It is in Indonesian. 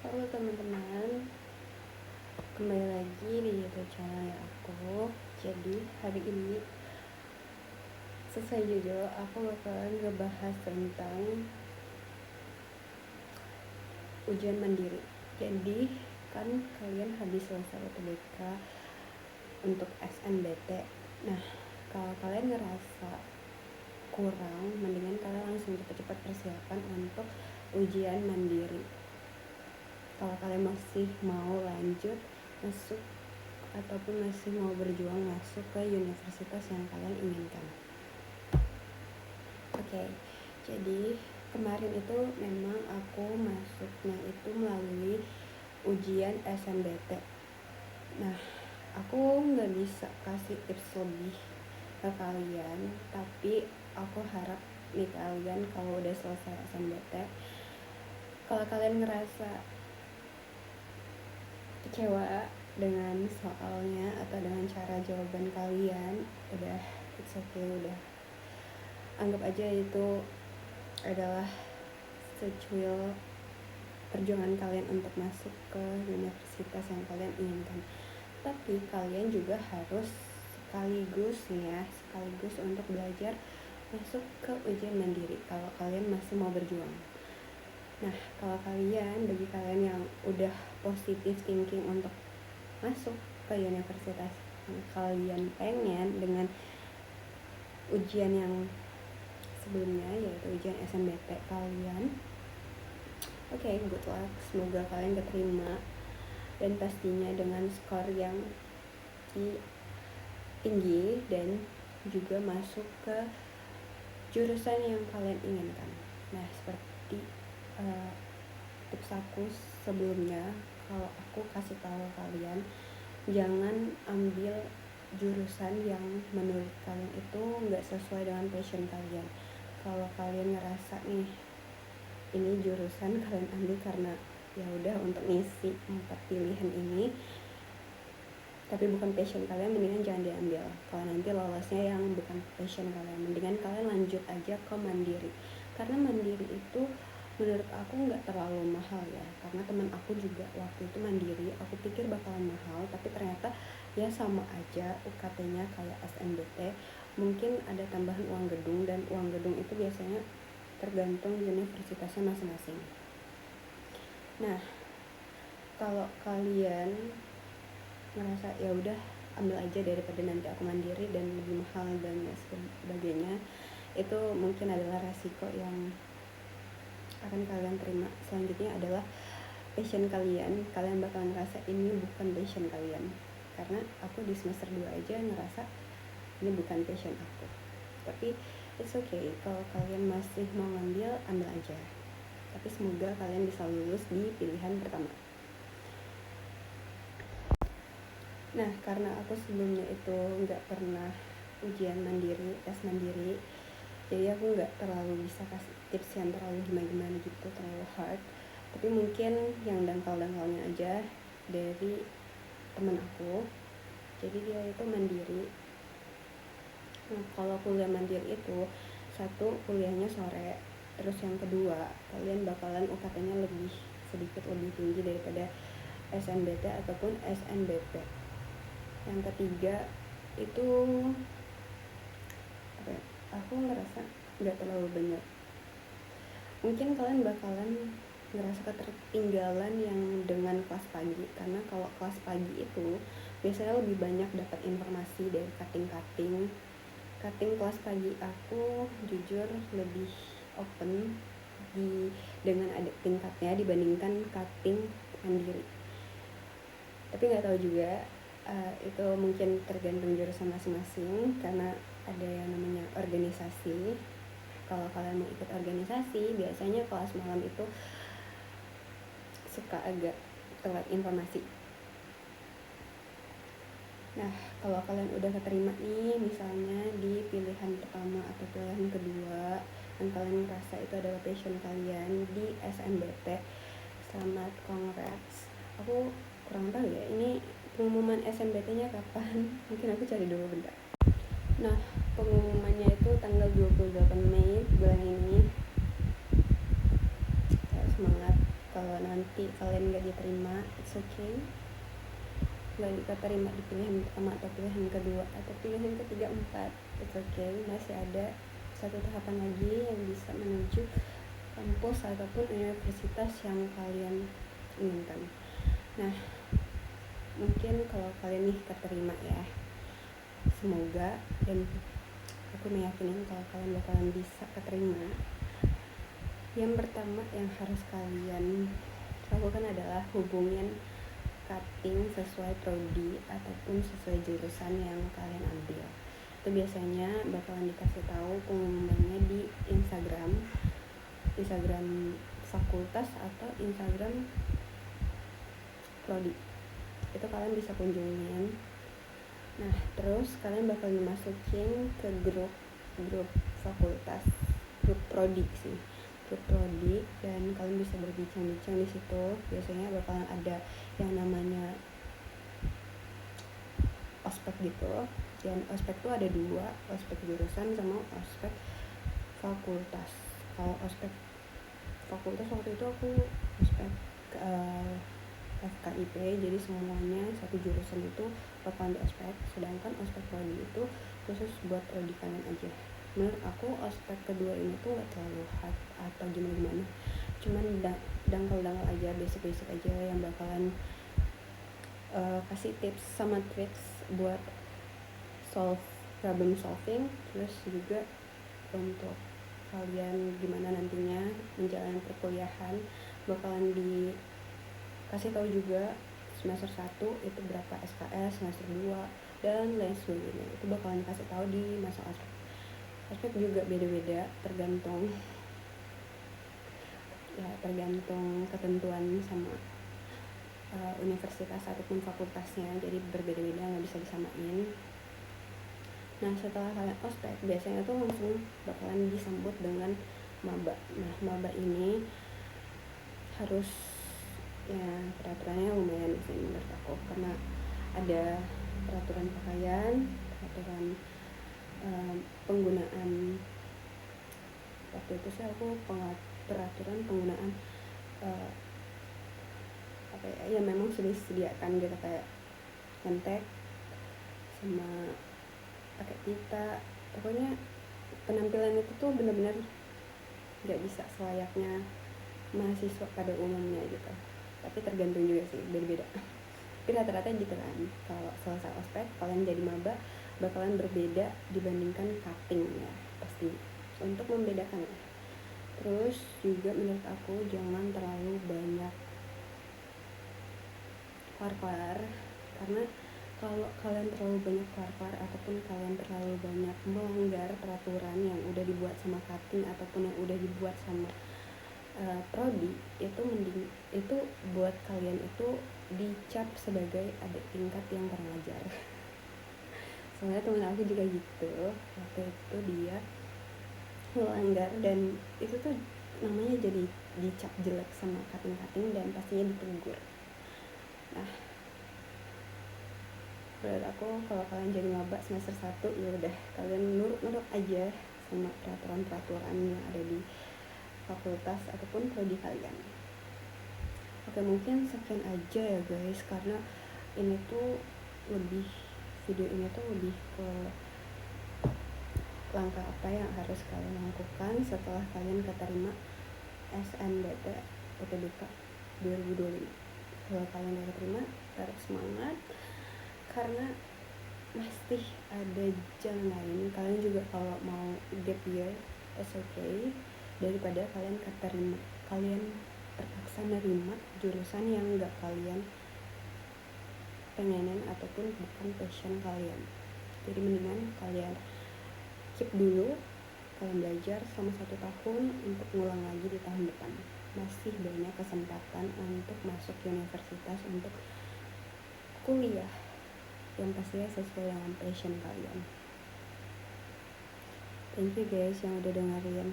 Halo teman-teman, kembali lagi di YouTube channel aku. Jadi hari ini sesuai judul, aku bakalan ngebahas tentang ujian mandiri. Jadi kan kalian habis selesai UTBK untuk SNBT. Nah, kalau kalian ngerasa kurang, mendingan kalian langsung cepat-cepat persiapan untuk ujian mandiri. Kalau kalian masih mau lanjut masuk ataupun masih mau berjuang masuk ke universitas yang kalian inginkan. Oke, jadi kemarin itu memang aku masuknya itu melalui ujian SNBT. Nah, aku nggak bisa kasih tips lebih ke kalian, tapi aku harap nih kalian kalau udah selesai SNBT, kalau kalian ngerasa kecewa dengan soalnya atau dengan cara jawaban kalian, udah it's okay, udah anggap aja itu adalah secuil perjuangan kalian untuk masuk ke universitas yang kalian inginkan. Tapi kalian juga harus sekaligus untuk belajar masuk ke ujian mandiri kalau kalian masih mau berjuang. Nah, bagi kalian yang udah positive thinking untuk masuk ke universitas yang kalian pengen dengan ujian yang sebelumnya, yaitu ujian SNBT kalian, oke, good luck, semoga kalian keterima dan pastinya dengan skor yang tinggi dan juga masuk ke jurusan yang kalian inginkan. Nah, seperti tips aku sebelumnya, kalau aku kasih tahu kalian, jangan ambil jurusan yang menurut kalian itu nggak sesuai dengan passion kalian. Kalau kalian ngerasa nih ini jurusan kalian ambil karena ya udah untuk ngisi 4 pilihan ini, tapi bukan passion kalian, mendingan jangan diambil. Kalau nanti lolosnya yang bukan passion kalian, mendingan kalian lanjut aja ke mandiri. Karena mandiri itu menurut aku nggak terlalu mahal ya, karena teman aku juga waktu itu mandiri, aku pikir bakalan mahal, tapi ternyata ya sama aja UKT-nya kayak SNBT, mungkin ada tambahan uang gedung, dan uang gedung itu biasanya tergantung universitasnya masing-masing. Nah, kalau kalian ngerasa ya udah ambil aja daripada nanti aku mandiri dan lebih mahal dan sebagainya, itu mungkin adalah resiko yang akan kalian terima. Selanjutnya adalah passion kalian bakalan ngerasa ini bukan passion kalian, karena aku di semester 2 aja ngerasa ini bukan passion aku. Tapi it's okay, kalau kalian masih mau ngambil, ambil aja, tapi semoga kalian bisa lulus di pilihan pertama. Nah, karena aku sebelumnya itu nggak pernah ujian mandiri, tes mandiri, jadi aku nggak terlalu bisa kasih tips yang terlalu gimana gitu, terlalu hard. Tapi mungkin yang dangkal-dangkalnya aja dari teman aku. Jadi dia itu mandiri. Nah, kalau kuliah mandiri itu, satu, kuliahnya sore, terus yang kedua, kalian bakalan UKT-nya sedikit lebih tinggi daripada SNBT ataupun SNBP. Yang ketiga itu aku ngerasa nggak terlalu banyak. Mungkin kalian bakalan ngerasa ketertinggalan yang dengan kelas pagi, karena kalau kelas pagi itu biasanya lebih banyak dapat informasi dari cutting kelas pagi. Aku jujur lebih open dengan ada tingkatnya dibandingkan cutting mandiri. Tapi nggak tahu juga, itu mungkin tergantung jurusan masing-masing, karena ada yang namanya organisasi. Kalau kalian mau ikut organisasi, biasanya kelas malam itu suka agak telat informasi. Nah, kalau kalian udah keterima nih, misalnya di pilihan pertama atau pilihan kedua, dan kalian merasa itu adalah passion kalian di SNBT, selamat, congrats. Aku kurang tahu ya, ini pengumuman SNBT-nya kapan? Mungkin aku cari dulu bentar. Nah, pengumumannya itu tanggal 28 Mei bulan ini. Semangat, kalau nanti kalian gak diterima, it's okay, gak diterima di pilihan pertama atau pilihan kedua atau pilihan ketiga, empat, it's okay, masih ada satu tahapan lagi yang bisa menuju kampus ataupun universitas yang kalian inginkan. Nah, mungkin kalau kalian nih keterima ya, semoga, dan aku meyakini kalau kalian bakalan bisa keterima. Yang pertama yang harus kalian lakukan adalah hubungin cutting sesuai prodi ataupun sesuai jurusan yang kalian ambil. Itu biasanya bakalan dikasih tahu pengumumannya di Instagram fakultas atau Instagram prodi. Itu kalian bisa kunjungin. Nah, terus kalian bakal dimasukin ke grup fakultas, grup prodi, dan kalian bisa berbincang-bincang di situ. Biasanya bakalan ada yang namanya ospek gitu. Dan ospek tuh ada dua, ospek jurusan sama ospek fakultas. Kalau ospek fakultas waktu itu aku ospek FKIP, jadi semuanya satu jurusan itu bakalan di ospek. Sedangkan ospek prodi itu khusus buat prodi kalian aja. Menurut aku ospek kedua ini tuh gak terlalu hard atau gimana, cuman dangkal aja, basic aja yang bakalan kasih tips sama tricks buat problem solving, terus juga untuk kalian gimana nantinya menjalani perkuliahan. Bakalan dikasih tahu juga semester 1 itu berapa SKS, semester 2 dan lain sebagainya. Itu bakalan dikasih tahu di masa ospek. Ospek juga beda-beda tergantung ketentuan sama universitas ataupun fakultasnya, jadi berbeda-beda, nggak bisa disamain. Nah, setelah kalian ospek biasanya tuh langsung bakalan disambut dengan maba. Nah, maba ini harus, ya peraturannya lumayan sih menurut aku, karena ada peraturan pakaian, peraturan penggunaan. Waktu itu sih aku peraturan penggunaan ya memang sudah disediakan gitu, kayak kontak sama pakai pita. Pokoknya penampilan itu tuh benar-benar nggak bisa selayaknya mahasiswa pada umumnya gitu, tapi tergantung juga sih, beda-beda. Tapi rata-rata gitu kan. Kalau selesai ospek kalian jadi maba bakalan berbeda dibandingkan cutting ya, pasti, untuk membedakan ya. Terus juga menurut aku jangan terlalu banyak keluar, karena kalau kalian terlalu banyak keluar ataupun kalian terlalu banyak melanggar peraturan yang udah dibuat sama cutting ataupun yang udah dibuat sama prodi, itu buat kalian itu dicap sebagai adik tingkat yang kurang ajar. Soalnya temen aku juga gitu, waktu itu dia melanggar dan itu tuh namanya jadi dicap jelek sama cutting dan pastinya ditegur. Nah, menurut aku kalau kalian jadi maba semester 1 ya udah kalian nurut aja sama peraturan yang ada di fakultas ataupun prodi kalian. Oke, mungkin sekian aja ya guys, karena ini tuh video ini tuh lebih ke langkah apa yang harus kalian lakukan setelah kalian keterima SNBT UTBK 2025. Kalau kalian udah keterima, tetap semangat, karena masih ada jalan lain. Kalian juga kalau mau gap year, it's okay, daripada kalian terpaksa nerima jurusan yang gak kalian pengenin ataupun bukan passion kalian. Jadi mendingan kalian keep dulu, kalian belajar selama 1 tahun untuk ngulang lagi di tahun depan. Masih banyak kesempatan untuk masuk universitas, untuk kuliah yang pastinya sesuai dengan passion kalian. Thank you guys yang udah dengerin.